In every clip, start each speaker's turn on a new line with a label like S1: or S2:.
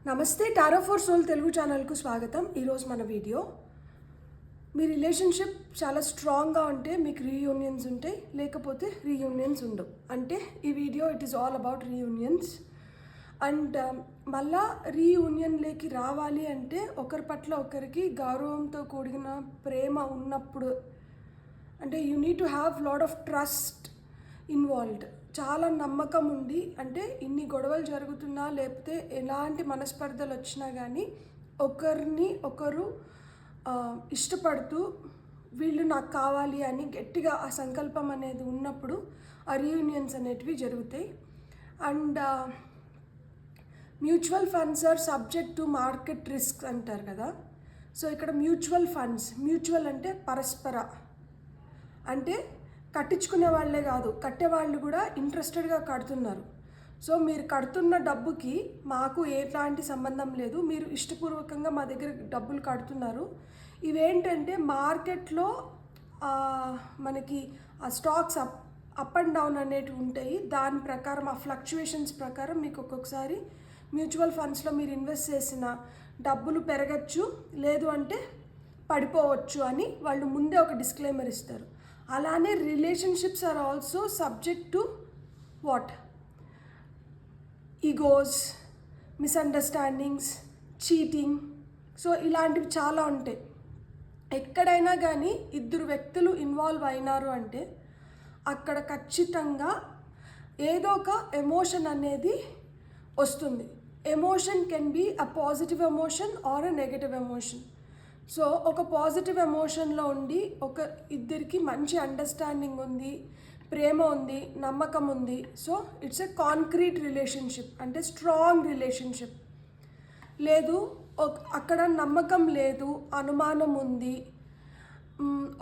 S1: నమస్తే tarot for soul Telugu ఛానల్కు స్వాగతం. ఈరోజు మన వీడియో, మీ రిలేషన్షిప్ చాలా స్ట్రాంగ్గా ఉంటే మీకు రీయూనియన్స్ ఉంటాయి, లేకపోతే రీయూనియన్స్ ఉండవు. అంటే ఈ video it is all about reunions. And మళ్ళా రీయూనియన్లోకి రావాలి అంటే ఒకరి పట్ల ఒకరికి గౌరవంతో కూడిన ప్రేమ ఉన్నప్పుడు, అంటే you need to have lot of trust involved. చాలా నమ్మకం ఉండి, అంటే ఇన్ని గొడవలు జరుగుతున్నా లేకపోతే ఎలాంటి మనస్పర్ధలు వచ్చినా కానీ ఒకరిని ఒకరు ఇష్టపడుతూ వీళ్ళు నాకు కావాలి అని గట్టిగా ఆ సంకల్పం అనేది ఉన్నప్పుడు ఆ రీయూనియన్స్ అనేటివి జరుగుతాయి. And mutual funds are subject to market risk అంటారు కదా. సో ఇక్కడ మ్యూచువల్ ఫండ్స్, మ్యూచువల్ అంటే పరస్పర, అంటే కట్టించుకునే వాళ్ళే కాదు, కట్టేవాళ్ళు కూడా ఇంట్రెస్టెడ్గా కడుతున్నారు. సో మీరు కడుతున్న డబ్బుకి మాకు ఎలాంటి సంబంధం లేదు, మీరు ఇష్టపూర్వకంగా మా దగ్గర డబ్బులు కడుతున్నారు. ఇవేంటంటే మార్కెట్లో మనకి ఆ స్టాక్స్ అప్ అండ్ డౌన్ అనేటివి ఉంటాయి. దాని ప్రకారం ఆ ఫ్లక్చువేషన్స్ ప్రకారం మీకు ఒక్కొక్కసారి మ్యూచువల్ ఫండ్స్లో మీరు ఇన్వెస్ట్ చేసిన డబ్బులు పెరగచ్చు, లేదు అంటే పడిపోవచ్చు అని వాళ్ళు ముందే ఒక డిస్క్లైమర్ ఇస్తారు. అలానే relationships are also subject to what? Egos, misunderstandings, cheating. So ఇలాంటివి చాలా ఉంటాయి. ఎక్కడైనా కానీ ఇద్దరు వ్యక్తులు ఇన్వాల్వ్ అయినారు అంటే అక్కడ ఖచ్చితంగా ఏదో ఒక ఎమోషన్ అనేది వస్తుంది. Emotion can be a positive emotion or a negative emotion. So ఒక పాజిటివ్ ఎమోషన్లో ఉండి ఒక ఇద్దరికి మంచి అండర్స్టాండింగ్ ఉంది, ప్రేమ ఉంది, నమ్మకం ఉంది. So it's a concrete relationship, అంటే స్ట్రాంగ్ రిలేషన్షిప్. లేదు అక్కడ నమ్మకం లేదు, అనుమానం ఉంది,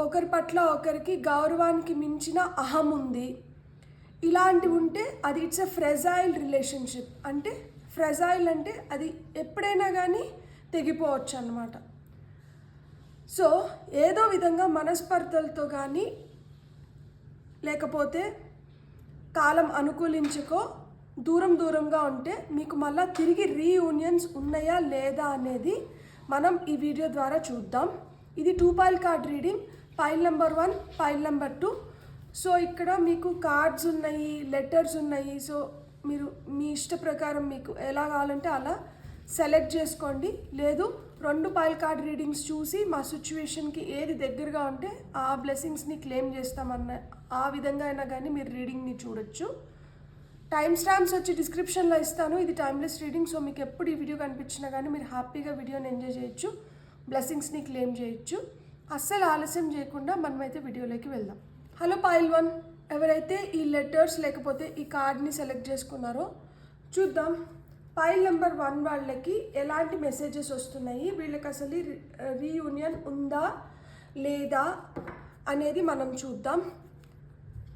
S1: ఒకరి పట్ల ఒకరికి గౌరవానికి మించిన అహం ఉంది, ఇలాంటివి ఉంటే అది ఇట్స్ ఎ ఫ్రెజైల్ రిలేషన్షిప్. అంటే ఫ్రెజైల్ అంటే అది ఎప్పుడైనా కానీ తెగిపోవచ్చు అన్నమాట. సో ఏదో విధంగా మనస్పర్ధలతో కానీ లేకపోతే కాలం అనుకూలించుకో దూరంగా ఉంటే మీకు మళ్ళీ తిరిగి రీయూనియన్స్ ఉన్నాయా లేదా అనేది మనం ఈ వీడియో ద్వారా చూద్దాం. ఇది 2 pile card reading, pile number 1, pile number 2. So ఇక్కడ మీకు కార్డ్స్ ఉన్నాయి, లెటర్స్ ఉన్నాయి. సో మీరు మీ ఇష్ట ప్రకారం మీకు ఎలా కావాలంటే అలా సెలెక్ట్ చేసుకోండి. లేదు 2 పైల్ కార్డ్ రీడింగ్స్ చూసి మా సిచ్యువేషన్కి ఏది దగ్గరగా ఉంటే ఆ బ్లెస్సింగ్స్ని క్లెయిమ్ చేస్తామన్న ఆ విధంగా అయినా కానీ మీరు రీడింగ్ని చూడొచ్చు. టైమ్ స్టాంప్స్ వచ్చి డిస్క్రిప్షన్లో ఇస్తాను. ఇది టైమ్లెస్ రీడింగ్. సో మీకు ఎప్పుడు ఈ వీడియో కనిపించినా కానీ మీరు హ్యాపీగా వీడియోని ఎంజాయ్ చేయొచ్చు, బ్లెస్సింగ్స్ని క్లెయిమ్ చేయొచ్చు. అస్సలు ఆలస్యం చేయకుండా మనమైతే వీడియోలోకి వెళ్దాం. హలో పైల్ 1, ఎవరైతే ఈ లెటర్స్ లేకపోతే ఈ కార్డ్ని సెలెక్ట్ చేసుకున్నారో చూద్దాం. పైల్ నెంబర్ 1 వాళ్ళకి ఎలాంటి మెసేజెస్ వస్తున్నాయి, వీళ్ళకి అసలు రీయూనియన్ ఉందా లేదా అనేది మనం చూద్దాం.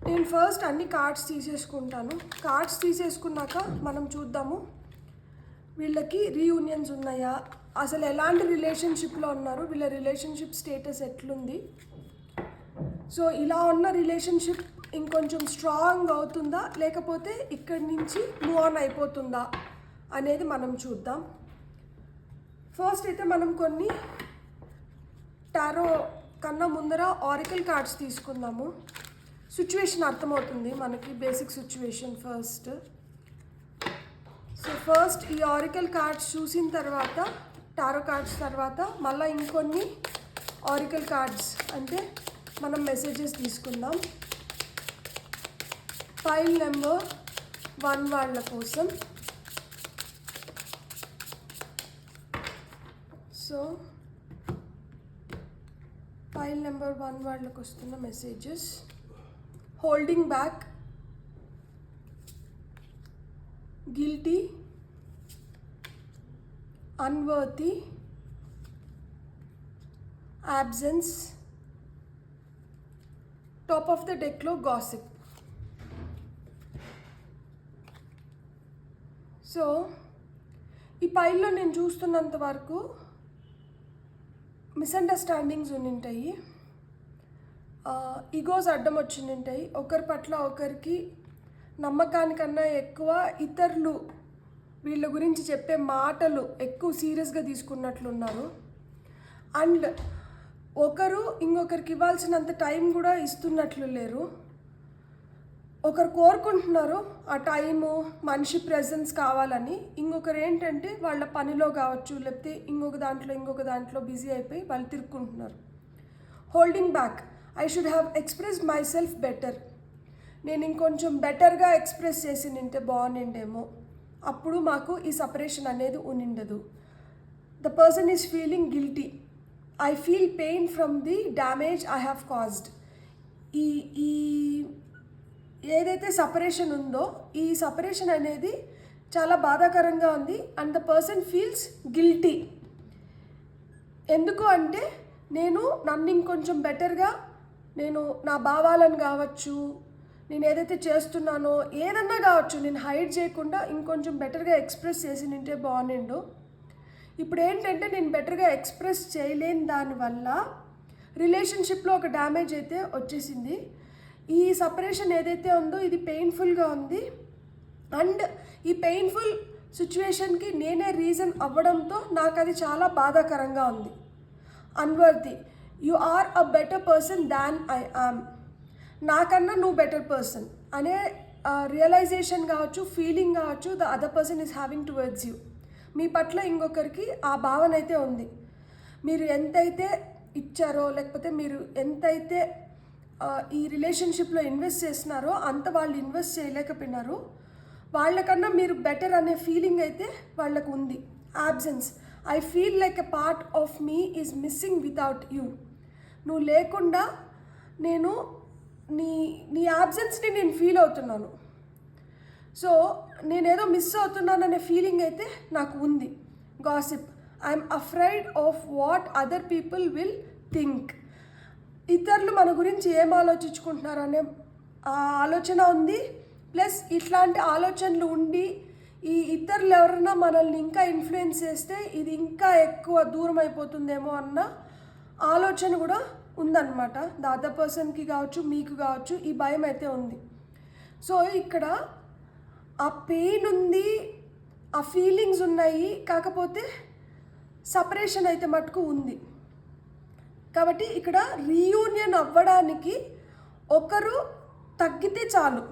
S1: నేను ఫస్ట్ అన్ని కార్డ్స్ తీసేసుకుంటాను. కార్డ్స్ తీసేసుకున్నాక మనం చూద్దాము వీళ్ళకి రీయూనియన్స్ ఉన్నాయా, అసలు ఎలాంటి రిలేషన్షిప్లో ఉన్నారు, వీళ్ళ రిలేషన్షిప్ స్టేటస్ ఎట్లుంది. సో ఇలా ఉన్న రిలేషన్షిప్ ఇంకొంచెం స్ట్రాంగ్ అవుతుందా లేకపోతే ఇక్కడి నుంచి మూవ్ ఆన్ అయిపోతుందా అనేది మనం చూద్దాం. ఫస్ట్ అయితే మనం కొన్ని టారో కన్నా ముందర ఆరికల్ కార్డ్స్ తీసుకుందాము. సిచ్యువేషన్ అర్థమవుతుంది మనకి, basic situation first. So first ఈ ఆరికల్ కార్డ్స్ చూసిన తర్వాత, టారో కార్డ్స్ తర్వాత మళ్ళీ ఇంకొన్ని ఆరికల్ కార్డ్స్ అంటే మనం మెసేజెస్ తీసుకుందాం. పైల్ నెంబర్ 1 వాళ్ళ కోసం. సో పైల్ నెంబర్ 1 వాళ్ళకి వస్తున్న messages: holding back, guilty, unworthy, absence, top of the డెక్లో గాసిప్. సో ఈ పైల్లో నేను చూస్తున్నంత వరకు మిస్అండర్స్టాండింగ్స్ ఉండింటాయి, ఈగోస్ అడ్డం వచ్చింటాయి, ఒకరి పట్ల ఒకరికి నమ్మకానికన్నా ఎక్కువ ఇతరులు వీళ్ళ గురించి చెప్పే మాటలు ఎక్కువ సీరియస్గా తీసుకున్నట్లున్నారు. అండ్ ఒకరు ఇంకొకరికి ఇవ్వాల్సినంత టైం కూడా ఇస్తున్నట్లు లేరు. ఒకరు కోరుకుంటున్నారు ఆ టైము మనిషి ప్రెజెన్స్ కావాలని, ఇంకొకరు ఏంటంటే వాళ్ళ పనిలో కావచ్చు లేకపోతే ఇంకొక దాంట్లో బిజీ అయిపోయి వాళ్ళు తిరుక్కుంటున్నారు. Holding back, I should have expressed myself better. నేను ఇంకొంచెం బెటర్గా ఎక్స్ప్రెస్ చేసి నింటే బాగుండేమో, అప్పుడు మాకు ఈ సపరేషన్ అనేది ఉనిండదు. The person is feeling guilty. I feel pain from the damage I have caused. ఈ ఏదైతే సపరేషన్ ఉందో ఈ సపరేషన్ అనేది చాలా బాధాకరంగా ఉంది. And the person feels guilty. ఎందుకు అంటే నన్ను ఇంకొంచెం బెటర్గా నేను నా భావాలను కావచ్చు, నేను ఏదైతే చేస్తున్నానో ఏదన్నా కావచ్చు, నేను హైడ్ చేయకుండా ఇంకొంచెం బెటర్గా ఎక్స్ప్రెస్ చేసి నింటే బాగుండు. ఇప్పుడు ఏంటంటే నేను బెటర్గా ఎక్స్ప్రెస్ చేయలేని దానివల్ల రిలేషన్షిప్లో ఒక డ్యామేజ్ అయితే వచ్చేసింది. ఈ సపరేషన్ ఏదైతే ఉందో ఇది పెయిన్ఫుల్గా ఉంది. అండ్ ఈ పెయిన్ఫుల్ సిచ్యువేషన్కి నేనే రీజన్ అవ్వడంతో నాకు అది చాలా బాధాకరంగా ఉంది. Unworthy, you are a better person than I am. నాకన్నా నువ్వు బెటర్ పర్సన్ అనే రియలైజేషన్ కావచ్చు, ఫీలింగ్ కావచ్చు, the other person is having towards you. మీ పట్ల ఇంకొకరికి ఆ భావన అయితే ఉంది. మీరు ఎంతైతే ఇచ్చారో లేకపోతే మీరు ఎంతైతే ఈ రిలేషన్షిప్లో ఇన్వెస్ట్ చేస్తున్నారో అంత వాళ్ళు ఇన్వెస్ట్ చేయలేకపోయినారు. వాళ్ళకన్నా మీరు బెటర్ అనే ఫీలింగ్ అయితే వాళ్ళకు ఉంది. Absence, I feel like a part of me is missing without you. నువ్వు లేకుండా నేను నీ యాబ్సెన్స్ని నేను ఫీల్ అవుతున్నాను. సో నేనేదో మిస్ అవుతున్నాననే ఫీలింగ్ అయితే నాకు ఉంది. Gossip, I'm afraid of what other people will think. ఇతరులు మన గురించి ఏం ఆలోచించుకుంటున్నారు అనే ఆలోచన ఉంది. ప్లస్ ఇట్లాంటి ఆలోచనలు ఉండి ఈ ఇతరులు ఎవరైనా మనల్ని ఇంకా ఇన్ఫ్లుయెన్స్ చేస్తే ఇది ఇంకా ఎక్కువ దూరం అయిపోతుందేమో అన్న ఆలోచన కూడా ఉందన్నమాట. ద అదర్ పర్సన్కి కావచ్చు, మీకు కావచ్చు, ఈ భయం అయితే ఉంది. సో ఇక్కడ ఆ పెయిన్ ఉంది, ఆ ఫీలింగ్స్ ఉన్నాయి, కాకపోతే సపరేషన్ అయితే మటుకు ఉంది. కాబట్టి ఇక్కడ రీయూనియన్ అవ్వడానికి ఒకరు తగ్గితే చాలు.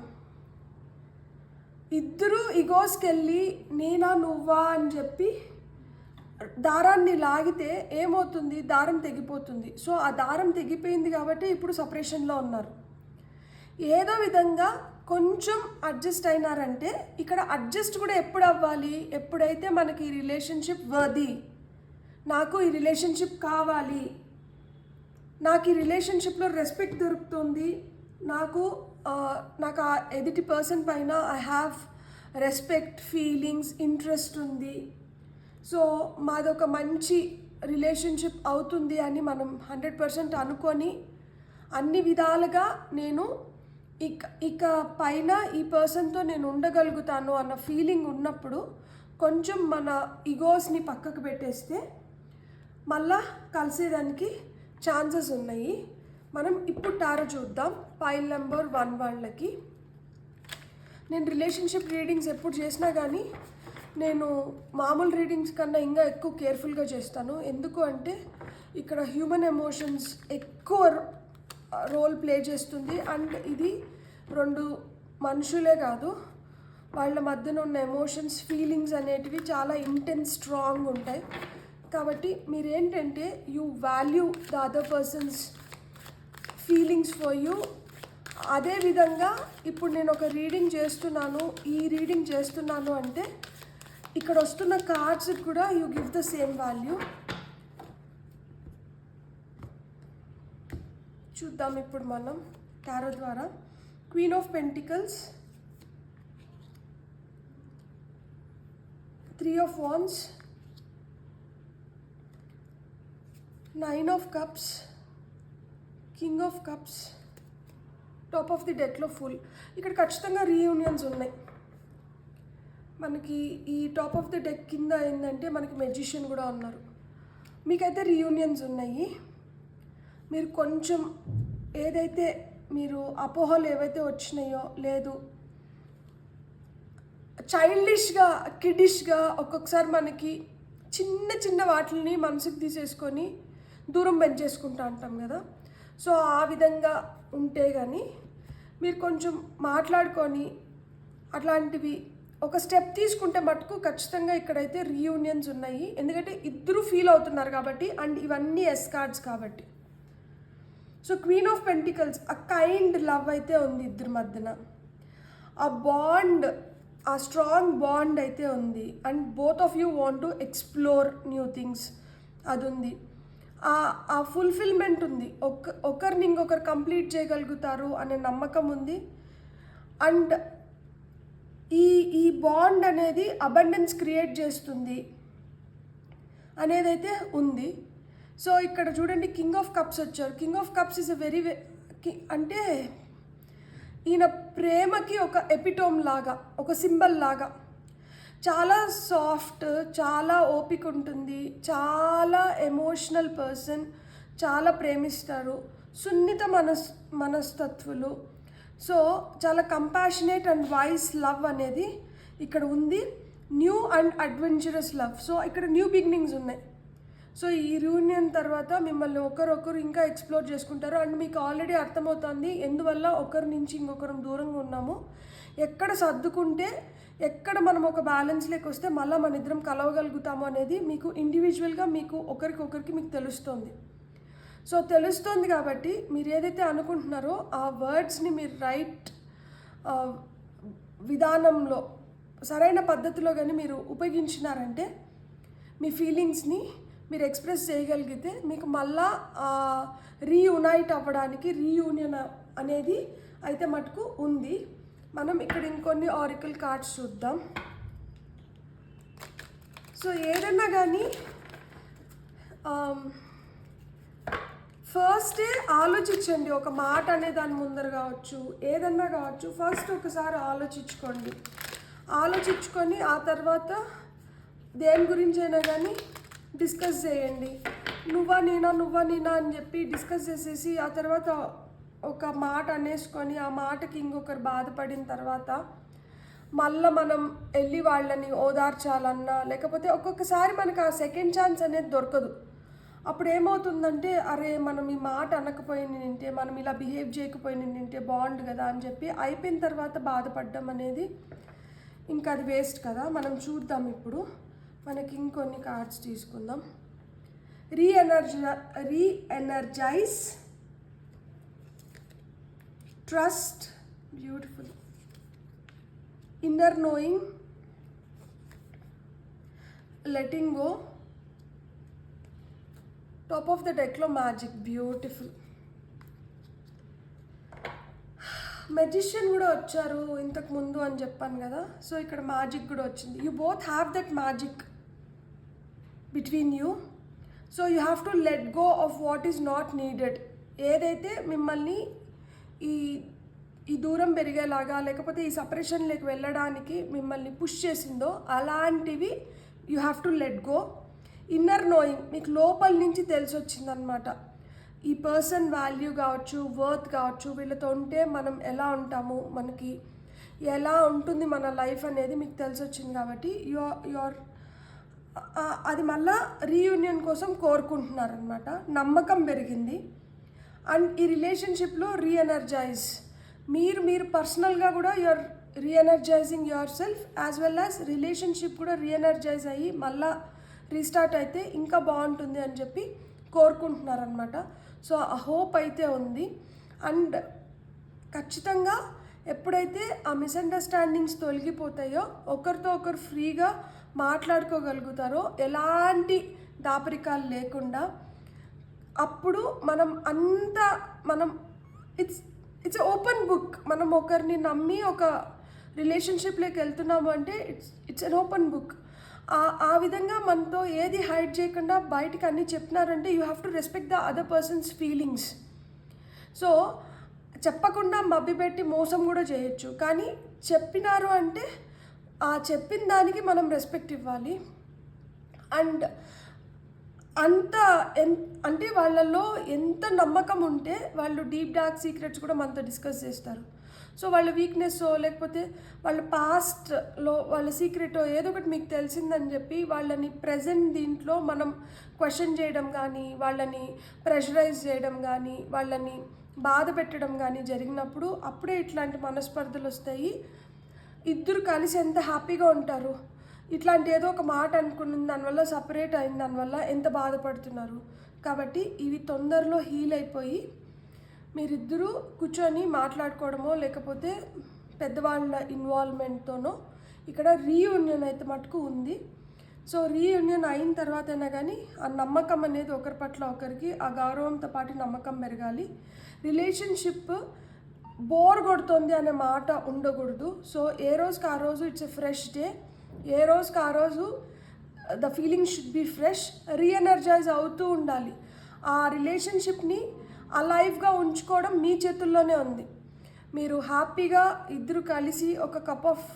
S1: ఇద్దరు ఇగోస్కి వెళ్ళి నేనా నువ్వా అని చెప్పి దారాన్ని లాగితే ఏమవుతుంది, దారం తెగిపోతుంది. సో ఆ దారం తెగిపోయింది కాబట్టి ఇప్పుడు సపరేషన్లో ఉన్నారు. ఏదో విధంగా కొంచెం అడ్జస్ట్ అయినారంటే, ఇక్కడ అడ్జస్ట్ కూడా ఎప్పుడు అవ్వాలి, ఎప్పుడైతే మనకి ఈ రిలేషన్షిప్ వర్ది, నాకు ఈ రిలేషన్షిప్ కావాలి, నాకు ఈ రిలేషన్షిప్లో రెస్పెక్ట్ దొరుకుతుంది, నాకు ఆ ఎదుటి పర్సన్ పైన I have respect, feelings, interest ఉంది. సో మాదొక మంచి రిలేషన్షిప్ అవుతుంది అని మనం 100% అనుకొని అన్ని విధాలుగా నేను ఇక పైన ఈ పర్సన్తో నేను ఉండగలుగుతాను అన్న ఫీలింగ్ ఉన్నప్పుడు కొంచెం మన ఈగోస్ని పక్కకు పెట్టేస్తే మళ్ళా కలిసేదానికి ఛాన్సెస్ ఉన్నాయి. మనం ఇప్పుడు టారో చూద్దాం. పైల్ నెంబర్ 1 వాళ్ళకి. నేను రిలేషన్షిప్ రీడింగ్స్ ఎప్పుడు చేసినా కానీ నేను మామూలు రీడింగ్స్ కన్నా ఇంకా ఎక్కువ కేర్ఫుల్గా చేస్తాను. ఎందుకు అంటే ఇక్కడ హ్యూమన్ ఎమోషన్స్ ఎక్కువ రోల్ ప్లే చేస్తుంది. అండ్ ఇది 2 మనుషులే కాదు, వాళ్ళ మధ్యన ఉన్న ఎమోషన్స్, ఫీలింగ్స్ అనేటివి చాలా ఇంటెన్స్, స్ట్రాంగ్ ఉంటాయి. కాబట్టి మీరేంటంటే you value the other person's feelings for you. అదేవిధంగా ఇప్పుడు నేను ఒక రీడింగ్ చేస్తున్నాను, ఈ రీడింగ్ చేస్తున్నాను అంటే ఇక్కడ వస్తున్న కార్డ్స్కి కూడా you give the same value. చూద్దాం ఇప్పుడు మనం టారో ద్వారా. Queen of pentacles, 3 of Wands, 9 of Cups, King of Cups, top of the డెక్లో ఫుల్. ఇక్కడ ఖచ్చితంగా రీయూనియన్స్ ఉన్నాయి మనకి. ఈ టాప్ ఆఫ్ ది డెక్ కింద ఏంటంటే మనకి మెజిషియన్ కూడా ఉన్నారు. మీకైతే రీయూనియన్స్ ఉన్నాయి. మీరు కొంచెం ఏదైతే మీరు అపోహలు ఏవైతే వచ్చినాయో, లేదు చైల్డిష్గా కిడిష్గా ఒక్కొక్కసారి మనకి చిన్న చిన్న వాటిని మనసుకు తీసేసుకొని దూరం పెంచేసుకుంటూ ఉంటాం కదా. సో ఆ విధంగా ఉంటే కానీ మీరు కొంచెం మాట్లాడుకొని అట్లాంటివి ఒక స్టెప్ తీసుకుంటే మటుకు ఖచ్చితంగా ఇక్కడైతే రీయూనియన్స్ ఉన్నాయి. ఎందుకంటే ఇద్దరు ఫీల్ అవుతున్నారు కాబట్టి, అండ్ ఇవన్నీ ఎస్ కార్డ్స్ కాబట్టి. సో క్వీన్ ఆఫ్ పెంటికల్స్, ఆ కైండ్ లవ్ అయితే ఉంది ఇద్దరి మధ్యన, ఆ బాండ్, ఆ స్ట్రాంగ్ బాండ్ అయితే ఉంది. And both of you want to explore new things, అది ఉంది. ఆ ఫుల్ఫిల్మెంట్ ఉంది, ఒకరిని ఇంకొకరు కంప్లీట్ చేయగలుగుతారు అనే నమ్మకం ఉంది. అండ్ ఈ బాండ్ అనేది అబండెన్స్ క్రియేట్ చేస్తుంది అనేదైతే ఉంది. సో ఇక్కడ చూడండి, కింగ్ ఆఫ్ కప్స్ వచ్చారు. King of cups is a అంటే ఈయన ప్రేమకి ఒక ఎపిటోమ్ లాగా, ఒక సింబల్ లాగా. చాలా సాఫ్ట్, చాలా ఓపిక ఉంటుంది, చాలా ఎమోషనల్ పర్సన్, చాలా ప్రేమిస్తారు, సున్నిత మనస్తత్వులు. సో చాలా కంపాషనేట్ అండ్ వైస్ లవ్ అనేది ఇక్కడ ఉంది. New and adventurous love. So ఇక్కడ న్యూ బిగినింగ్స్ ఉన్నాయి. సో ఈ రీయూనియన్ తర్వాత మిమ్మల్ని ఒకరొకరు ఇంకా ఎక్స్ప్లోర్ చేసుకుంటారు. అండ్ మీకు ఆల్రెడీ అర్థమవుతుంది ఎందువల్ల ఒకరి నుంచి ఇంకొకరు దూరంగా ఉన్నాము, ఎక్కడ సర్దుకుంటే, ఎక్కడ మనం ఒక బ్యాలెన్స్లోకి వస్తే మళ్ళీ మన ఇద్దరం కలవగలుగుతాము అనేది మీకు ఇండివిజువల్గా మీకు ఒకరికొకరికి మీకు తెలుస్తుంది. సో తెలుస్తుంది కాబట్టి మీరు ఏదైతే అనుకుంటున్నారో ఆ వర్డ్స్ని మీరు రైట్ విధానంలో, సరైన పద్ధతిలో కానీ మీరు ఉపయోగించినారంటే, మీ ఫీలింగ్స్ని మీరు ఎక్స్ప్రెస్ చేయగలిగితే మీకు మళ్ళా రీయునైట్ అవ్వడానికి, రీయూనియన్ అనేది అయితే మటుకు ఉంది. మనం ఇక్కడ ఇంకొన్ని ఆరికల్ కార్డ్స్ చూద్దాం. సో ఏదన్నా కానీ ఫస్టే ఆలోచించండి. ఒక మాట అనే దాని ముందర కావచ్చు, ఏదన్నా కావచ్చు, ఫస్ట్ ఒకసారి ఆలోచించుకొని ఆ తర్వాత దేని గురించి అయినా కానీ డిస్కస్ చేయండి. నువ్వా నేనా అని చెప్పి డిస్కస్ చేసేసి ఆ తర్వాత ఒక మాట అనేసుకొని ఆ మాటకి ఇంకొకరు బాధపడిన తర్వాత మళ్ళీ మనం వెళ్ళి వాళ్ళని ఓదార్చాలన్నా, లేకపోతే ఒక్కొక్కసారి మనకు ఆ సెకండ్ ఛాన్స్ అనేది దొరకదు. అప్పుడు ఏమవుతుందంటే, అరే మనం ఈ మాట అనకపోయినంటే, మనం ఇలా బిహేవ్ చేయకపోయినంటే బాగుండు కదా అని చెప్పి అయిపోయిన తర్వాత బాధపడడం అనేది ఇంకా అది వేస్ట్ కదా. మనం చూద్దాం ఇప్పుడు, మనకి ఇంకొన్ని కార్డ్స్ తీసుకుందాం. Reenergize, trust, beautiful, inner knowing, letting go, top of the డెక్లో మ్యాజిక్, బ్యూటిఫుల్. మెజిషియన్ కూడా వచ్చారు ఇంతకు ముందు అని చెప్పాను కదా. సో ఇక్కడ మ్యాజిక్ కూడా వచ్చింది. You both have that magic between you. So you have to let go of what is not needed. ఏదైతే మిమ్మల్ని ఈ దూరం పెరిగేలాగా, లేకపోతే ఈ సపరేషన్లోకి వెళ్ళడానికి మిమ్మల్ని పుష్ చేసిందో అలాంటివి you have to let go. Inner knowing, మీకు లోపల నుంచి తెలిసి వచ్చిందనమాట. ఈ పర్సన్ వాల్యూ కావచ్చు, వర్త్ కావచ్చు, వీళ్ళతో ఉంటే మనం ఎలా ఉంటాము, మనకి ఎలా ఉంటుంది మన లైఫ్ అనేది మీకు తెలిసి వచ్చింది కాబట్టి యువర్ అది మళ్ళా రీయూనియన్ కోసం కోరుకుంటున్నారనమాట. నమ్మకం పెరిగింది. అండ్ ఈ రిలేషన్షిప్లో రీఎనర్జైజ్, మీరు పర్సనల్గా కూడా your reenergizing yourself as well as relationship కూడా రీఎనర్జైజ్ అయ్యి మళ్ళా రీస్టార్ట్ అయితే ఇంకా బాగుంటుంది అని చెప్పి కోరుకుంటున్నారనమాట. సో ఆ హోప్ అయితే ఉంది. అండ్ ఖచ్చితంగా ఎప్పుడైతే ఆ మిస్అండర్స్టాండింగ్స్ తొలగిపోతాయో, ఒకరితో ఒకరు ఫ్రీగా మాట్లాడుకోగలుగుతారో, ఎలాంటి దాపరికాలు లేకుండా, అప్పుడు మనం ఇట్స్ ఓపెన్ బుక్. మనం ఒకరిని నమ్మి ఒక రిలేషన్షిప్లోకి వెళ్తున్నాము అంటే ఇట్స్ అన్ ఓపెన్ బుక్. ఆ విధంగా మనతో ఏది హైడ్ చేయకుండా బయటికి అన్నీ చెప్పినారంటే you have to respect the other person's feelings. So చెప్పకుండా మభ్యపెట్టి మోసం కూడా చేయొచ్చు, కానీ చెప్పినారు అంటే ఆ చెప్పిన దానికి మనం రెస్పెక్ట్ ఇవ్వాలి. అండ్ అంటే వాళ్ళల్లో ఎంత నమ్మకం ఉంటే వాళ్ళు డీప్ డార్క్ సీక్రెట్స్ కూడా మనతో డిస్కస్ చేస్తారు. సో వాళ్ళ వీక్నెస్ లేకపోతే వాళ్ళ పాస్ట్లో వాళ్ళ సీక్రెటో ఏదో ఒకటి మీకు తెలిసిందని చెప్పి వాళ్ళని ప్రజెంట్ దీంట్లో మనం క్వశ్చన్ చేయడం కానీ, వాళ్ళని ప్రెషరైజ్ చేయడం కానీ, వాళ్ళని బాధ పెట్టడం కానీ జరిగినప్పుడు అప్పుడే ఇట్లాంటి మనస్పర్ధలు వస్తాయి. ఇద్దరు కలిసి ఎంత హ్యాపీగా ఉంటారు, ఇట్లాంటి ఏదో ఒక మాట అనుకున్న దానివల్ల సపరేట్ అయిన దానివల్ల ఎంత బాధపడుతున్నారు. కాబట్టి ఇవి తొందరలో హీల్ అయిపోయి మీరిద్దరూ కూర్చొని మాట్లాడుకోవడమో లేకపోతే పెద్దవాళ్ళ ఇన్వాల్వ్మెంట్తోనో ఇక్కడ రీయూనియన్ అయితే మటుకు ఉంది. సో రీయూనియన్ అయిన తర్వాత అయినా కానీ ఆ నమ్మకం అనేది ఒకరి పట్ల ఒకరికి, ఆ గౌరవంతో పాటు నమ్మకం పెరగాలి. రిలేషన్షిప్ బోర్ కొడుతుంది అనే మాట ఉండకూడదు. సో ఏ రోజుకి ఆ రోజు ఇట్స్ ఎ ఫ్రెష్ డే, ఏ రోజుకి ఆ రోజు the feeling should be fresh, reenergize అవుతూ ఉండాలి. ఆ రిలేషన్షిప్ని అలైవ్గా ఉంచుకోవడం మీ చేతుల్లోనే ఉంది. మీరు హ్యాపీగా ఇద్దరు కలిసి ఒక కప్ ఆఫ్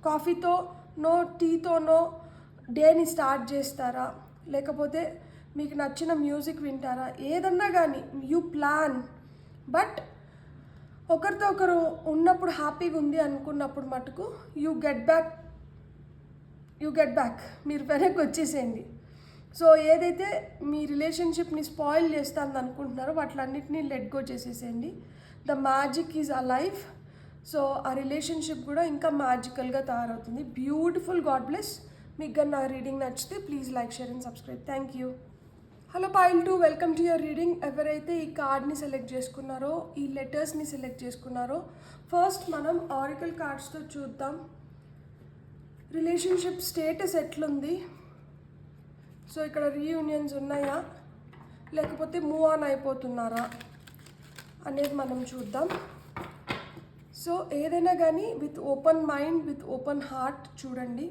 S1: కాఫీతోనో టీతోనో డేని స్టార్ట్ చేస్తారా, లేకపోతే మీకు నచ్చిన మ్యూజిక్ వింటారా, ఏదన్నా కానీ యూ ప్లాన్. బట్ ఒకరితో ఒకరు ఉన్నప్పుడు హ్యాపీగా ఉంది అనుకున్నప్పుడు మటుకు యూ గెట్ బ్యాక్, మీరు వెనక్కి వచ్చేసేయండి. సో ఏదైతే మీ రిలేషన్షిప్ని స్పాయిల్ చేస్తాను అనుకుంటున్నారో వాటిలన్నిటినీ లెట్ గో చేసేసేయండి. The magic is alive. So ఆ రిలేషన్షిప్ కూడా ఇంకా మ్యాజికల్గా తయారవుతుంది. బ్యూటిఫుల్. God bless. మీకు కానీ నా రీడింగ్ నచ్చితే please like, share and subscribe. Thank you. Hello pile 2, welcome to your reading. ఎవరైతే ఈ కార్డ్ని సెలెక్ట్ చేసుకున్నారో, ఈ లెటర్స్ని సెలెక్ట్ చేసుకున్నారో, ఫస్ట్ మనం ఆరికల్ కార్డ్స్తో చూద్దాం. రిలేషన్షిప్ స్టేటస్ ఎట్లుంది, సో ఇక్కడ రీయూనియన్స్ ఉన్నాయా లేకపోతే మూవ్ ఆన్ అయిపోతున్నారా అనేది మనం చూద్దాం. సో ఏదైనా కానీ with open mind, with open heart చూడండి.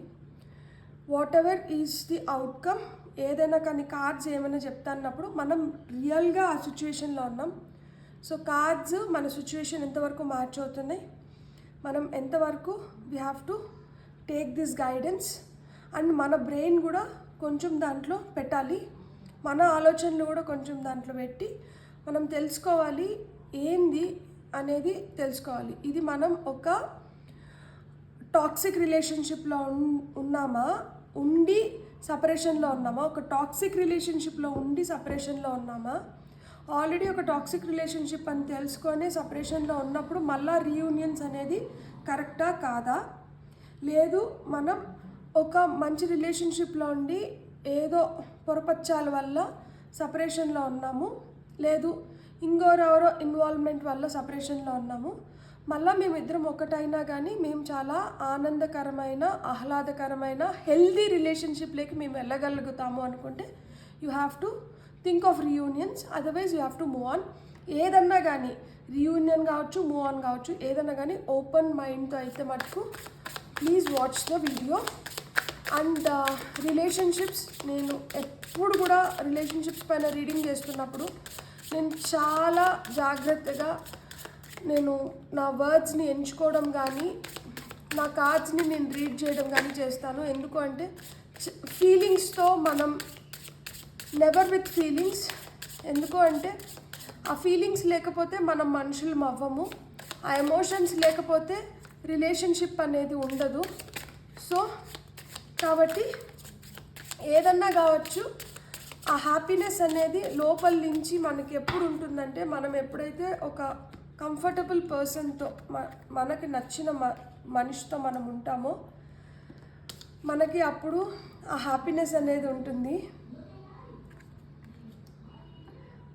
S1: Whatever is the outcome, ఏదైనా కానీ కార్డ్స్ ఏమైనా చెప్తాన్నప్పుడు మనం రియల్గా ఆ సిచ్యువేషన్లో ఉన్నాం. సో కార్డ్స్ మన సిచ్యువేషన్ ఎంతవరకు మ్యాచ్ అవుతున్నాయి, మనం ఎంతవరకు we have to take this guidance. And మన బ్రెయిన్ కూడా కొంచెం దాంట్లో పెట్టాలి, మన ఆలోచనలు కూడా కొంచెం దాంట్లో పెట్టి మనం తెలుసుకోవాలి ఏంది అనేది తెలుసుకోవాలి. ఇది మనం ఒక టాక్సిక్ రిలేషన్షిప్లో ఉన్నామా, ఉండి సపరేషన్లో ఉన్నామా, ఒక టాక్సిక్ రిలేషన్షిప్లో ఉండి సపరేషన్లో ఉన్నామా, ఆల్రెడీ ఒక టాక్సిక్ రిలేషన్షిప్ అని తెలుసుకొని సపరేషన్లో ఉన్నప్పుడు మళ్ళీ రీయూనియన్స్ అనేది కరెక్టా కాదా, లేదు మనం ఒక మంచి రిలేషన్షిప్లో ఉండి ఏదో పొరపచ్చాల వల్ల సపరేషన్లో ఉన్నాము, లేదు ఇంకోరెవరో ఇన్వాల్వ్మెంట్ వల్ల సపరేషన్లో ఉన్నాము, మళ్ళీ మేమిద్దరం ఒకటైనా కానీ మేము చాలా ఆనందకరమైన, ఆహ్లాదకరమైన, హెల్దీ రిలేషన్షిప్లోకి మేము వెళ్ళగలుగుతాము అనుకుంటే you have to think of reunions. Otherwise you have to move on. ఏదన్నా కానీ రీయూనియన్ కావచ్చు, మూవ్ ఆన్ కావచ్చు, ఏదన్నా కానీ ఓపెన్ మైండ్తో అయితే మటుకు please watch the video. And relationships, నేను ఎప్పుడు కూడా రిలేషన్షిప్స్ పైన రీడింగ్ చేస్తున్నప్పుడు నేను చాలా జాగ్రత్తగా నేను నా వర్డ్స్ని ఎంచుకోవడం కానీ, నా కార్డ్స్ని నేను రీడ్ చేయడం కానీ చేస్తాను. ఎందుకు అంటే ఫీలింగ్స్తో మనం నెవర్ విత్ ఫీలింగ్స్. ఎందుకు అంటే ఆ ఫీలింగ్స్ లేకపోతే మనం మనుషులం అవ్వము, ఆ ఎమోషన్స్ లేకపోతే రిలేషన్షిప్ అనేది ఉండదు. సో కాబట్టి ఏదన్నా కావచ్చు, ఆ హ్యాపీనెస్ అనేది లోపల నుంచి మనకి ఎప్పుడు ఉంటుందంటే మనం ఎప్పుడైతే ఒక కంఫర్టబుల్ పర్సన్తో, మనకి నచ్చిన మనిషితో మనం ఉంటామో మనకి అప్పుడు ఆ హ్యాపీనెస్ అనేది ఉంటుంది.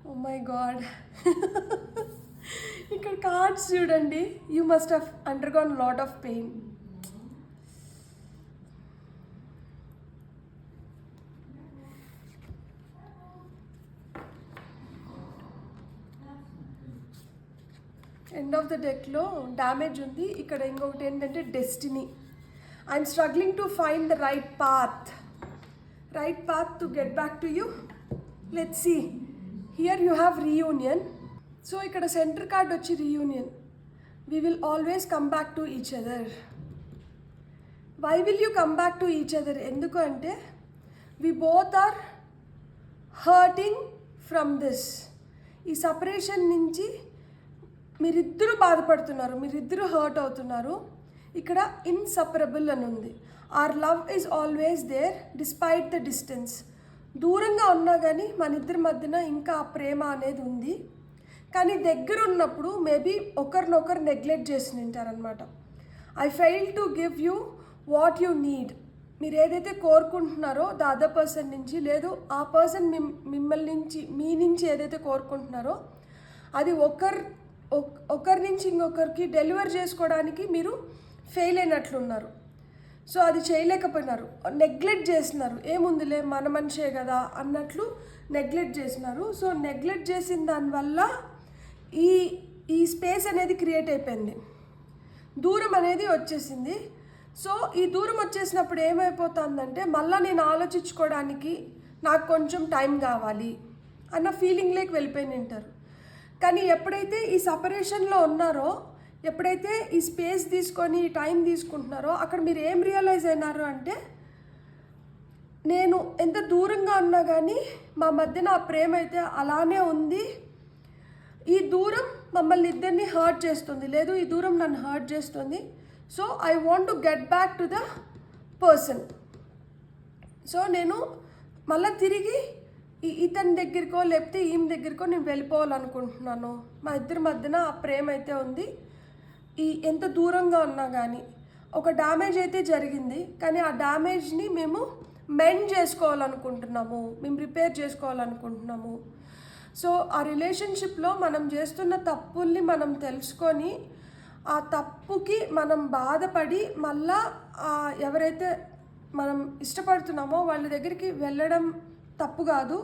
S1: ఓ మై గాడ్, ఇక్కడ కార్డ్స్ చూడండి. You must have undergone lot of pain. End of the డెక్లో డ్యామేజ్ ఉంది. ఇక్కడ ఇంకొకటి ఏంటంటే destiny. I'm struggling to find the right path to get back to you. Let's see. Here you have reunion. So ఇక్కడ centre card వచ్చి reunion. We will always come back to each other. Why will you come back to each other? ఎందుకు అంటే we both are hurting from this. ఈ separation నుంచి మీరిద్దరూ బాధపడుతున్నారు, మీరిద్దరూ hurt అవుతున్నారు. ఇక్కడ ఇన్సపరబుల్ అని ఉంది. Our love is always there despite the distance. దూరంగా ఉన్నా కానీ మన ఇద్దరి మధ్యన ఇంకా ఆ ప్రేమ అనేది ఉంది. కానీ దగ్గర ఉన్నప్పుడు మేబీ ఒకరినొకరు నెగ్లెక్ట్ చేసి ఉంటారనమాట. I fail to give you what you need. మీరు ఏదైతే కోరుకుంటున్నారో ద అదర్ పర్సన్ నుంచి, లేదు ఆ పర్సన్ మిమ్మల్ని నుంచి, మీ నుంచి ఏదైతే కోరుకుంటున్నారో అది ఒకరి నుంచి ఇంకొకరికి డెలివర్ చేసుకోవడానికి మీరు ఫెయిల్ అయినట్లున్నారు. సో అది చేయలేకపోయినారు, నెగ్లెక్ట్ చేసినారు. ఏముందిలే మన మనిషే కదా అన్నట్లు నెగ్లెక్ట్ చేసినారు. సో నెగ్లెక్ట్ చేసిన దానివల్ల ఈ స్పేస్ అనేది క్రియేట్ అయిపోయింది, దూరం అనేది వచ్చేసింది. సో ఈ దూరం వచ్చేసినప్పుడు ఏమైపోతుందంటే మళ్ళీ నేను ఆలోచించుకోవడానికి నాకు కొంచెం టైం కావాలి అన్న ఫీలింగ్లోకి వెళ్ళిపోయి ఉంటారు. కానీ ఎప్పుడైతే ఈ సపరేషన్లో ఉన్నారో, ఎప్పుడైతే ఈ స్పేస్ తీసుకొని ఈ టైం తీసుకుంటున్నారో, అక్కడ మీరు ఏం రియలైజ్ అయినారు అంటే, నేను ఎంత దూరంగా ఉన్నా కానీ మా మధ్యన ఆ ప్రేమ అయితే అలానే ఉంది. ఈ దూరం మమ్మల్ని ఇద్దరిని హర్ట్ చేస్తుంది, లేదు ఈ దూరం నన్ను హర్ట్ చేస్తుంది. So I want to get back to the person. So నేను మళ్ళీ తిరిగి ఇతని దగ్గరికో లేకపోతే ఈమె దగ్గరికో నేను వెళ్ళిపోవాలనుకుంటున్నాను. మా ఇద్దరి మధ్యన ఆ ప్రేమ అయితే ఉంది. ఎంత దూరంగా ఉన్నా కానీ ఒక డ్యామేజ్ అయితే జరిగింది, కానీ ఆ డ్యామేజ్ని మేము మెండ్ చేసుకోవాలనుకుంటున్నాము, మేము రిపేర్ చేసుకోవాలనుకుంటున్నాము. సో ఆ రిలేషన్షిప్లో మనం చేస్తున్న తప్పుల్ని మనం తెలుసుకొని ఆ తప్పుకి మనం బాధపడి మళ్ళా ఎవరైతే మనం ఇష్టపడుతున్నామో వాళ్ళ దగ్గరికి వెళ్ళడం తప్పు కాదు.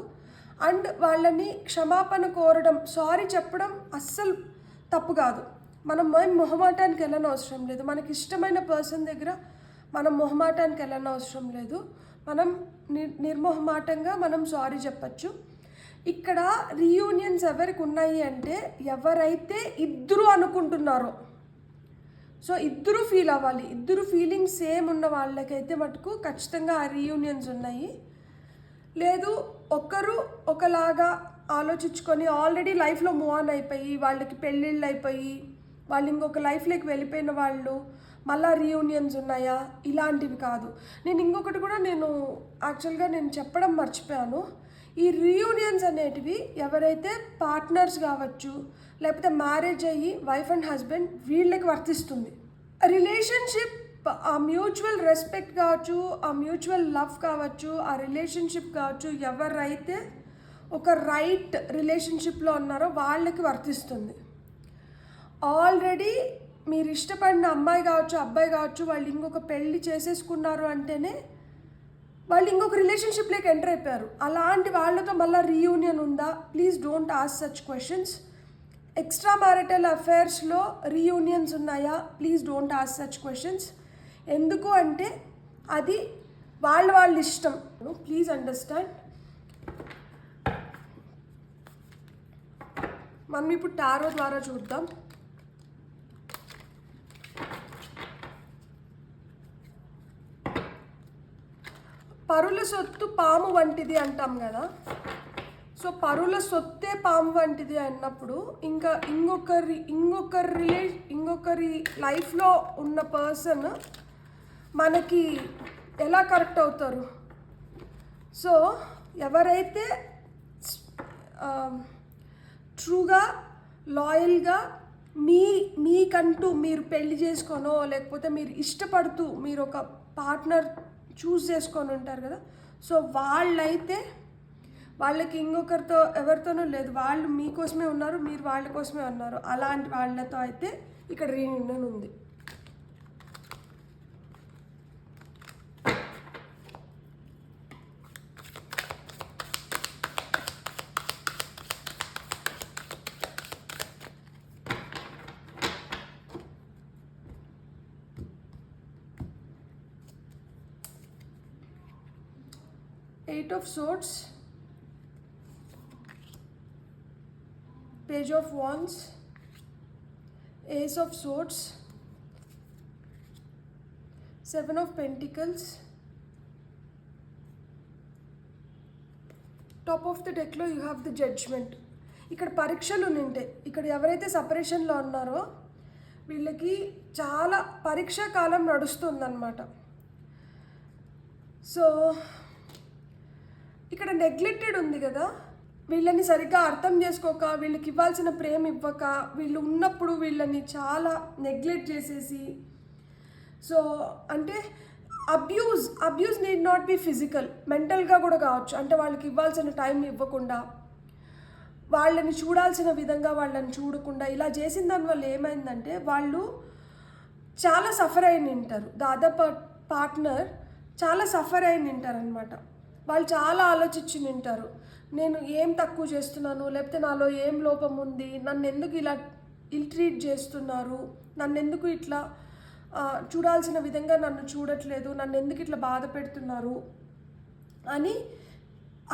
S1: అండ్ వాళ్ళని క్షమాపణ కోరడం, సారీ చెప్పడం అస్సలు తప్పు కాదు. మనం మొహమాటానికి వెళ్ళనవసరం లేదు. మనకి ఇష్టమైన పర్సన్ దగ్గర మనం మొహమాటానికి వెళ్ళనవసరం లేదు. మనం నిర్మొహమాటంగా మనం సారీ చెప్పచ్చు. ఇక్కడ రీయూనియన్స్ ఎవరికి ఉన్నాయి అంటే, ఎవరైతే ఇద్దరు అనుకుంటున్నారో, సో ఇద్దరు ఫీల్ అవ్వాలి, ఇద్దరు ఫీలింగ్స్ సేమ్ ఉన్న వాళ్ళకైతే మటుకు ఖచ్చితంగా ఆ రీయూనియన్స్ ఉన్నాయి. లేదు ఒకరు ఒకలాగా ఆలోచించుకొని ఆల్రెడీ లైఫ్లో మూవ్ ఆన్ అయిపోయి, వాళ్ళకి పెళ్ళిళ్ళు అయిపోయి వాళ్ళు ఇంకొక లైఫ్లోకి వెళ్ళిపోయిన వాళ్ళు మళ్ళీ రీయూనియన్స్ ఉన్నాయా, ఇలాంటివి కాదు. నేను ఇంకొకటి కూడా యాక్చువల్గా నేను చెప్పడం మర్చిపోయాను. ఈ రీయూనియన్స్ అనేటివి ఎవరైతే పార్ట్నర్స్ కావచ్చు, లేకపోతే మ్యారేజ్ అయ్యి వైఫ్ అండ్ హస్బెండ్ వీళ్ళకి వర్తిస్తుంది. రిలేషన్షిప్ ఆ మ్యూచువల్ రెస్పెక్ట్ కావచ్చు, ఆ మ్యూచువల్ లవ్ కావచ్చు, ఆ రిలేషన్షిప్ కావచ్చు, ఎవరైతే ఒక రైట్ రిలేషన్షిప్లో ఉన్నారో వాళ్ళకి వర్తిస్తుంది. ఆల్రెడీ మీరు ఇష్టపడిన అమ్మాయి కావచ్చు, అబ్బాయి కావచ్చు, వాళ్ళు ఇంకొక పెళ్ళి చేసేసుకున్నారు అంటేనే వాళ్ళు ఇంకొక రిలేషన్షిప్లోకి ఎంటర్ అయిపోయారు. అలాంటి వాళ్ళతో మళ్ళీ రీయూనియన్ ఉందా? Please don't ask such questions. Extra marital అఫైర్స్లో రీయూనియన్స్ ఉన్నాయా? Please don't ask such questions. ఎందుకు అంటే అది వాళ్ళ ఇష్టం. Please understand. మనం ఇప్పుడు టారో ద్వారా చూద్దాం. పరుల సొత్తు పాము వంటిది అంటాం కదా. సో పరుల సొత్తే పాము వంటిది అన్నప్పుడు ఇంకా ఇంకొకరి లైఫ్లో ఉన్న పర్సన్ మనకి ఎలా కరెక్ట్ అవుతారు? సో ఎవరైతే ట్రూగా లాయల్గా మీకంటూ మీరు పెళ్లి చేసుకోనో, లేకపోతే మీరు ఇష్టపడుతూ మీరు ఒక పార్ట్నర్ చూస్ చేసుకొని ఉంటారు కదా, సో వాళ్ళైతే వాళ్ళకి ఇంకొకరితో ఎవరితోనూ లేదు, వాళ్ళు మీకోసమే ఉన్నారు, మీరు వాళ్ళ కోసమే ఉన్నారు. అలాంటి వాళ్ళతో అయితే ఇక్కడ రీయూనియన్ ఉంది. Eight of Swords, Page of Wands, Ace of Swords, Seven of Pentacles. Top of the deck lo you have the Judgment. ఇక్కడ పరీక్షలు నింటే ఇక్కడ ఎవరైతే సపరేషన్లో ఉన్నారో వీళ్ళకి చాలా పరీక్షా కాలం నడుస్తుందన్నమాట. సో ఇక్కడ నెగ్లెక్టెడ్ ఉంది కదా, వీళ్ళని సరిగ్గా అర్థం చేసుకోక, వీళ్ళకి ఇవ్వాల్సిన ప్రేమ ఇవ్వక, వీళ్ళు ఉన్నప్పుడు వీళ్ళని చాలా నెగ్లెక్ట్ చేసేసి, సో అంటే abuse need not be physical, మెంటల్గా కూడా కావచ్చు. అంటే వాళ్ళకి ఇవ్వాల్సిన టైం ఇవ్వకుండా, వాళ్ళని చూడాల్సిన విధంగా వాళ్ళని చూడకుండా ఇలా చేసిన దానివల్ల ఏమైందంటే వాళ్ళు చాలా సఫర్ అయి నింటారు. ద అదర్ పార్ట్నర్ చాలా సఫర్ అయి నింటారనమాట. వాళ్ళు చాలా ఆలోచించి నింటారు, నేను ఏం తక్కువ చేస్తున్నాను, లేకపోతే నాలో ఏం లోపం ఉంది, నన్ను ఎందుకు ఇలా ట్రీట్ చేస్తున్నారు, నన్ను ఎందుకు ఇట్లా చూడాల్సిన విధంగా నన్ను చూడట్లేదు, నన్ను ఎందుకు ఇట్లా బాధ పెడుతున్నారు అని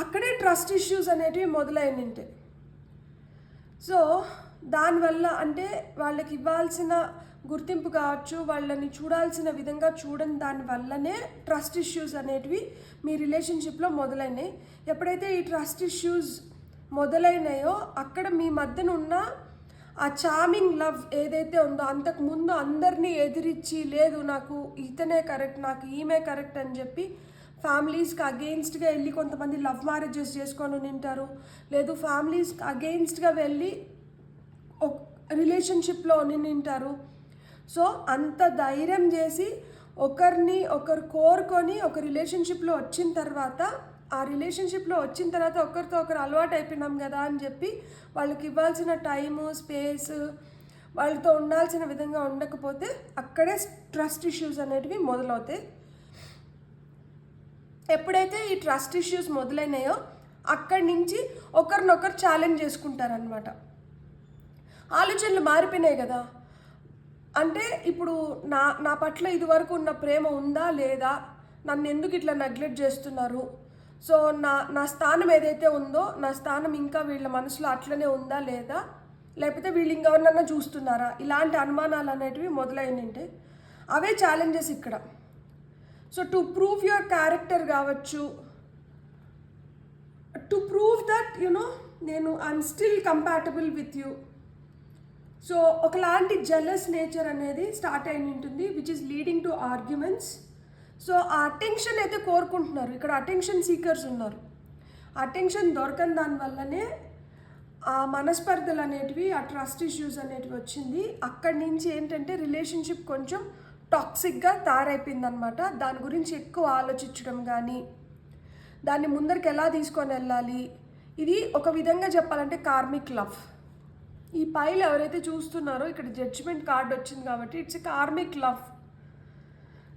S1: అక్కడే ట్రస్ట్ ఇష్యూస్ అనేటివి మొదలైనంటే. సో దానివల్ల అంటే వాళ్ళకి ఇవ్వాల్సిన గుర్తింపు కావచ్చు, వాళ్ళని చూడాల్సిన విధంగా చూడని దానివల్లనే ట్రస్ట్ ఇష్యూస్ అనేటివి మీ రిలేషన్షిప్లో మొదలైనాయి. ఎప్పుడైతే ఈ ట్రస్ట్ ఇష్యూస్ మొదలైనాయో అక్కడ మీ మధ్యన ఉన్న ఆ చార్మింగ్ లవ్ ఏదైతే ఉందో, అంతకుముందు అందరినీ ఎదిరించి లేదు నాకు ఇతనే కరెక్ట్, నాకు ఈమె కరెక్ట్ అని చెప్పి ఫ్యామిలీస్కి అగెయిన్స్ట్గా వెళ్ళి కొంతమంది లవ్ మ్యారేజెస్ చేసుకొని ఉంటారు, లేదు ఫ్యామిలీస్కి అగెయిన్స్ట్గా వెళ్ళి రిలేషన్షిప్లో ఉంటారు. సో అంత ధైర్యం చేసి ఒకరిని ఒకరు కోరుకొని ఒక రిలేషన్షిప్లో వచ్చిన తర్వాత, ఆ రిలేషన్షిప్లో వచ్చిన తర్వాత ఒకరితో ఒకరు అలవాటు అయిపోయినాం కదా అని చెప్పి వాళ్ళకి ఇవ్వాల్సిన టైము స్పేస్ వాళ్ళతో ఉండాల్సిన విధంగా ఉండకపోతే అక్కడే ట్రస్ట్ ఇష్యూస్ అనేటివి మొదలవుతాయి. ఎప్పుడైతే ఈ ట్రస్ట్ ఇష్యూస్ మొదలైనాయో అక్కడి నుంచి ఒకరినొకరు ఛాలెంజ్ చేసుకుంటారనమాట. ఆలోచనలు మారిపోయినాయి కదా, అంటే ఇప్పుడు నా పట్ల ఇదివరకు ఉన్న ప్రేమ ఉందా లేదా, నన్ను ఎందుకు ఇట్లా నెగ్లెక్ట్ చేస్తున్నారు, సో నా స్థానం ఏదైతే ఉందో నా స్థానం ఇంకా వీళ్ళ మనసులో అట్లనే ఉందా లేదా, లేకపోతే వీళ్ళు ఇంకెవరినన్నా చూస్తున్నారా, ఇలాంటి అనుమానాలు అనేటివి మొదలైనంటే అవే ఛాలెంజెస్ ఇక్కడ. So to prove your character కావచ్చు, టు ప్రూవ్ దట్ నేను I'm still compatible with you. So ఒకలాంటి జెలస్ నేచర్ అనేది స్టార్ట్ అయి ఉంటుంది, which is leading to arguments. So ఆ అటెన్షన్ అయితే కోరుకుంటున్నారు, ఇక్కడ అటెన్షన్ సీకర్స్ ఉన్నారు. అటెన్షన్ దొరకని దానివల్లనే ఆ మనస్పర్ధలు అనేటివి, ఆ ట్రస్ట్ ఇష్యూస్ అనేటివి వచ్చింది. అక్కడి నుంచి ఏంటంటే రిలేషన్షిప్ కొంచెం టాక్సిక్గా తయారైపోయింది అనమాట. దాని గురించి ఎక్కువ ఆలోచించడం కానీ, దాన్ని ముందరికి ఎలా తీసుకొని వెళ్ళాలి, ఇది ఒక విధంగా చెప్పాలంటే కార్మిక్ లవ్. ఈ పైలు ఎవరైతే చూస్తున్నారో ఇక్కడ జడ్జిమెంట్ కార్డ్ వచ్చింది కాబట్టి it's a karmic love.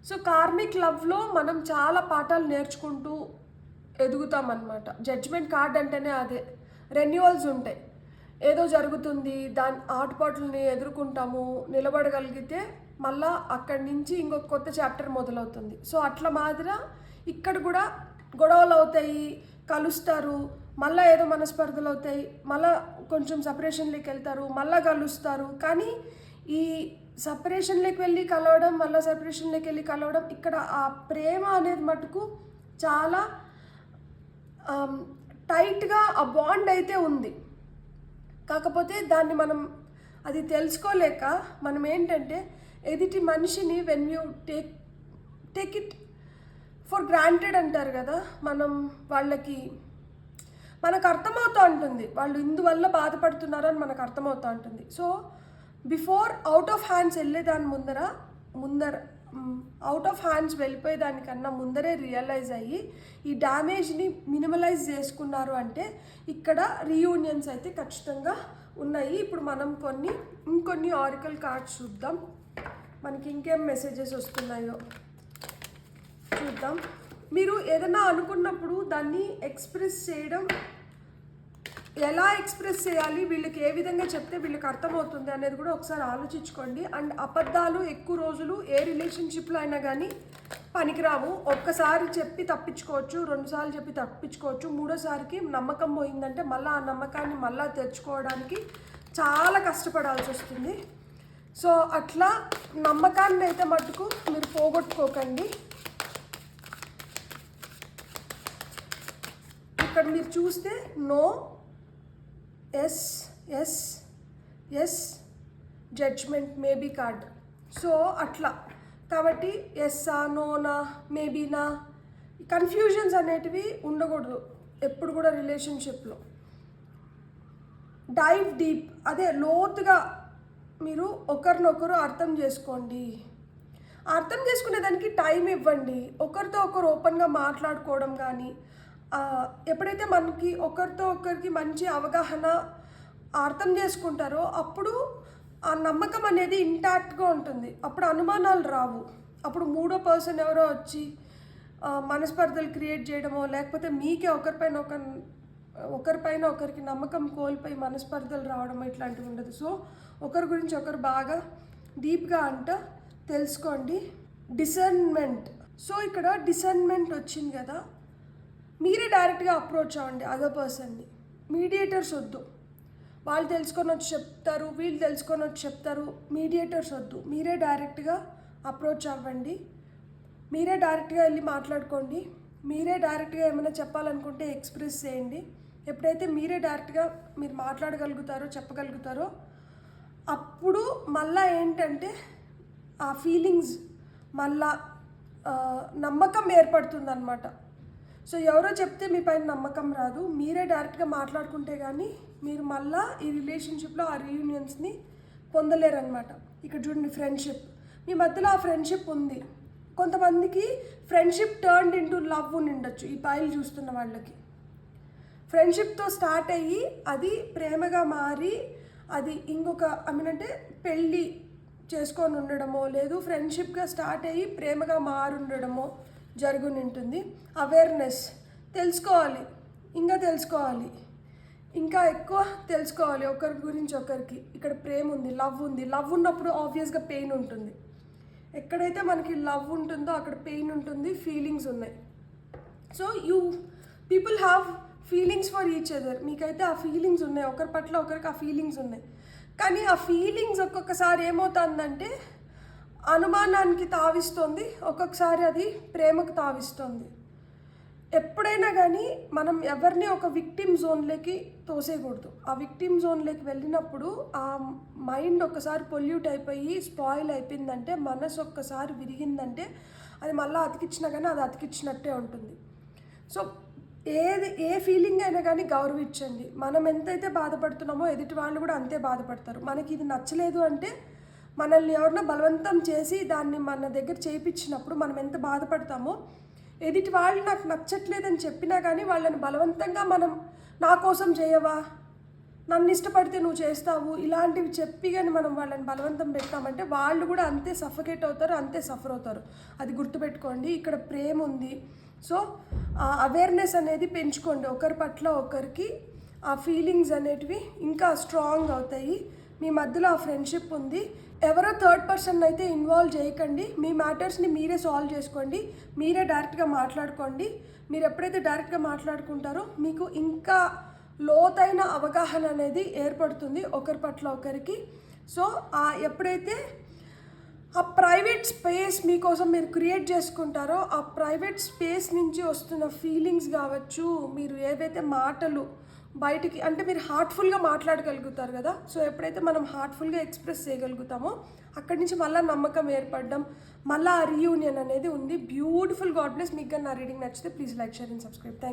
S1: So karmic లవ్లో మనం చాలా పాఠాలు నేర్చుకుంటూ ఎదుగుతామన్నమాట. జడ్జిమెంట్ కార్డ్ అంటేనే అదే, రెన్యువల్స్ ఉంటాయి, ఏదో జరుగుతుంది, దాని ఆటుపాట్లని ఎదుర్కొంటాము, నిలబడగలిగితే మళ్ళా అక్కడి నుంచి ఇంకొక కొత్త చాప్టర్ మొదలవుతుంది. సో అట్లా మాదిరి ఇక్కడ కూడా గొడవలు అవుతాయి, కలుస్తారు, మళ్ళీ ఏదో మనస్పర్ధలు అవుతాయి, మళ్ళీ కొంచెం సపరేషన్లోకి వెళ్తారు, మళ్ళీ కలుస్తారు. కానీ ఈ సపరేషన్లోకి వెళ్ళి కలవడం, మళ్ళీ సపరేషన్లోకి వెళ్ళి కలవడం, ఇక్కడ ఆ ప్రేమ అనేది మటుకు చాలా టైట్గా ఆ బాండ్ అయితే ఉంది. కాకపోతే దాన్ని మనం అది తెలుసుకోలేక మనం ఏంటంటే ఎదుటి మనిషిని when you take it for granted అంటారు కదా, మనకు అర్థమవుతూ ఉంటుంది వాళ్ళు ఇందువల్ల బాధపడుతున్నారని మనకు అర్థమవుతూ ఉంటుంది. So before out of hands వెళ్ళేదాని ముందర అవుట్ ఆఫ్ హ్యాండ్స్ వెళ్ళిపోయేదానికన్నా ముందరే రియలైజ్ అయ్యి ఈ డ్యామేజ్ని మినిమలైజ్ చేసుకున్నారు అంటే ఇక్కడ రీయూనియన్స్ అయితే ఖచ్చితంగా ఉన్నాయి. ఇప్పుడు మనం ఇంకొన్ని ఆరికల్ కార్డ్స్ చూద్దాం, మనకి ఇంకేం మెసేజెస్ వస్తున్నాయో చూద్దాం. మీరు ఏదైనా అనుకున్నప్పుడు దాన్ని ఎక్స్ప్రెస్ చేయడం, ఎలా ఎక్స్ప్రెస్ చేయాలి, వీళ్ళకి ఏ విధంగా చెప్తే వీళ్ళకి అర్థమవుతుంది అనేది కూడా ఒకసారి ఆలోచించుకోండి. అండ్ అబద్ధాలు ఎక్కువ రోజులు ఏ రిలేషన్షిప్లో అయినా కానీ పనికిరావు. ఒక్కసారి చెప్పి తప్పించుకోవచ్చు, 2 సార్లు చెప్పి తప్పించుకోవచ్చు, 3వసారికి నమ్మకం పోయిందంటే మళ్ళీ ఆ నమ్మకాన్ని మళ్ళీ తెచ్చుకోవడానికి చాలా కష్టపడాల్సి వస్తుంది. సో అట్లా నమ్మకాన్ని అయితే మటుకు మీరు పోగొట్టుకోకండి. ఇక్కడ మీరు చూస్తే no, yes yes yes judgement maybe card. So అట్లా కాబట్టి ఎస్సా నోనా మేబీనా కన్ఫ్యూజన్స్ అనేటివి ఉండకూడదు ఎప్పుడు కూడా రిలేషన్షిప్లో. డైవ్ డీప్, అదే లోతుగా మీరు ఒకరినొకరు అర్థం చేసుకోండి. అర్థం చేసుకునే దానికి టైం ఇవ్వండి. ఒకరితో ఒకరు ఓపెన్గా మాట్లాడుకోవడం కానీ, ఎప్పుడైతే మనకి ఒకరితో ఒకరికి మంచి అవగాహన అర్థం చేసుకుంటారో అప్పుడు ఆ నమ్మకం అనేది ఇంటాక్ట్గా ఉంటుంది. అప్పుడు అనుమానాలు రావు. అప్పుడు మూడో పర్సన్ ఎవరో వచ్చి మనస్పర్ధలు క్రియేట్ చేయడమో, లేకపోతే మీకే ఒకరిపైన ఒకరికి నమ్మకం కోల్పోయి మనస్పర్ధలు రావడమో ఇట్లాంటివి ఉండదు. సో ఒకరి గురించి ఒకరు బాగా డీప్గా తెలుసుకోండి. డిసర్న్మెంట్. సో ఇక్కడ డిసర్న్మెంట్ వచ్చింది కదా, మీరే డైరెక్ట్గా అప్రోచ్ అవ్వండి అదర్ పర్సన్ని. మీడియేటర్స్ వద్దు. వాళ్ళు తెలుసుకొని వచ్చి చెప్తారు, వీళ్ళు తెలుసుకొని వచ్చి చెప్తారు. మీడియేటర్స్ వద్దు. మీరే డైరెక్ట్గా అప్రోచ్ అవ్వండి. మీరే డైరెక్ట్గా వెళ్ళి మాట్లాడుకోండి. మీరే డైరెక్ట్గా ఏమైనా చెప్పాలనుకుంటే ఎక్స్ప్రెస్ చేయండి. ఎప్పుడైతే మీరే డైరెక్ట్గా మీరు మాట్లాడగలుగుతారో చెప్పగలుగుతారో అప్పుడు మళ్ళా ఏంటంటే ఆ ఫీలింగ్స్ మళ్ళా నమ్మకం ఏర్పడుతుంది అన్నమాట. సో ఎవరో చెప్తే మీ పైన నమ్మకం రాదు. మీరే డైరెక్ట్గా మాట్లాడుకుంటే కానీ మీరు మళ్ళీ ఈ రిలేషన్షిప్లో ఆ రీయూనియన్స్ని పొందలేరనమాట. ఇక్కడ చూడండి, ఫ్రెండ్షిప్. మీ మధ్యలో ఆ ఫ్రెండ్షిప్ ఉంది. కొంతమందికి ఫ్రెండ్షిప్ టర్న్డ్ ఇంటూ లవ్ ఉండొచ్చు. ఈ పైలు చూస్తున్న వాళ్ళకి ఫ్రెండ్షిప్తో స్టార్ట్ అయ్యి అది ప్రేమగా మారి అది ఇంకొక అంటే పెళ్ళి చేసుకొని ఉండడమో, లేదు ఫ్రెండ్షిప్గా స్టార్ట్ అయ్యి ప్రేమగా మారుండడమో జరుగుని ఉంటుంది. అవేర్నెస్, తెలుసుకోవాలి, ఇంకా తెలుసుకోవాలి, ఇంకా ఎక్కువ తెలుసుకోవాలి ఒకరి గురించి ఒకరికి. ఇక్కడ ప్రేమ ఉంది, లవ్ ఉంది. లవ్ ఉన్నప్పుడు ఆబ్వియస్గా పెయిన్ ఉంటుంది. ఎక్కడైతే మనకి లవ్ ఉంటుందో అక్కడ పెయిన్ ఉంటుంది, ఫీలింగ్స్ ఉన్నాయి. So people have feelings for each other. మీకైతే ఆ ఫీలింగ్స్ ఉన్నాయి, ఒకరి పట్ల ఒకరికి ఆ ఫీలింగ్స్ ఉన్నాయి. కానీ ఆ ఫీలింగ్స్ ఒక్కొక్కసారి ఏమవుతుందంటే అనుమానానికి తావిస్తుంది, ఒక్కొక్కసారి అది ప్రేమకు తావిస్తుంది. ఎప్పుడైనా కానీ మనం ఎవరిని ఒక విక్టిమ్ జోన్లోకి తోసేయకూడదు. ఆ విక్టిమ్ జోన్లోకి వెళ్ళినప్పుడు ఆ మైండ్ ఒక్కసారి పొల్యూట్ అయిపోయి స్పాయిల్ అయిపోయిందంటే, మనసు ఒక్కసారి విరిగిందంటే అది మళ్ళీ అతికిచ్చినా కానీ అది అతికిచ్చినట్టే ఉంటుంది. సో ఏ ఫీలింగ్ అయినా కానీ గౌరవించండి. మనం ఎంతైతే బాధపడుతున్నామో ఎదుటి వాళ్ళు కూడా అంతే బాధపడతారు. మనకి ఇది నచ్చలేదు అంటే మనల్ని ఎవరినో బలవంతం చేసి దాన్ని మన దగ్గర చేయించినప్పుడు మనం ఎంత బాధపడతామో, ఎదుటి వాళ్ళు నాకు నచ్చట్లేదని చెప్పినా కానీ వాళ్ళని బలవంతంగా మనం నా కోసం చేయవా, నన్ను ఇష్టపడితే నువ్వు చేస్తావు, ఇలాంటివి చెప్పి కానీ మనం వాళ్ళని బలవంతం పెట్టామంటే వాళ్ళు కూడా అంతే సఫకేట్ అవుతారు, అంతే సఫర్ అవుతారు. అది గుర్తుపెట్టుకోండి. ఇక్కడ ప్రేమ ఉంది. సో ఆ అవేర్నెస్ అనేది పెంచుకోండి. ఒకరి పట్ల ఒకరికి ఆ ఫీలింగ్స్ అనేటివి ఇంకా స్ట్రాంగ్ అవుతాయి. మీ మధ్యలో ఆ ఫ్రెండ్షిప్ ఉంది. ఎవరో థర్డ్ పర్సన్ అయితే ఇన్వాల్వ్ చేయకండి. మీ మ్యాటర్స్ని మీరే సాల్వ్ చేసుకోండి. మీరే డైరెక్ట్గా మాట్లాడుకోండి. మీరు ఎప్పుడైతే డైరెక్ట్గా మాట్లాడుకుంటారో మీకు ఇంకా లోతైన అవగాహన అనేది ఏర్పడుతుంది ఒకరి పట్ల ఒకరికి. సో ఎప్పుడైతే ఆ ప్రైవేట్ స్పేస్ మీకోసం మీరు క్రియేట్ చేసుకుంటారో ఆ ప్రైవేట్ స్పేస్ నుంచి వస్తున్న ఫీలింగ్స్ కావచ్చు, మీరు ఏవైతే మాటలు బయటికి అంటే మీరు హార్ట్ఫుల్గా మాట్లాడగలుగుతారు కదా. సో ఎప్పుడైతే మనం హార్ట్ఫుల్గా ఎక్స్ప్రెస్ చేయగలుగుతామో అక్కడి నుంచి మళ్ళీ నమ్మకం ఏర్పడడం, మళ్ళీ ఆ రీయూనియన్ అనేది ఉంది. బ్యూటిఫుల్. God bless. మీకు నా రీడింగ్ నచ్చితే please like, share and subscribe. Thank you.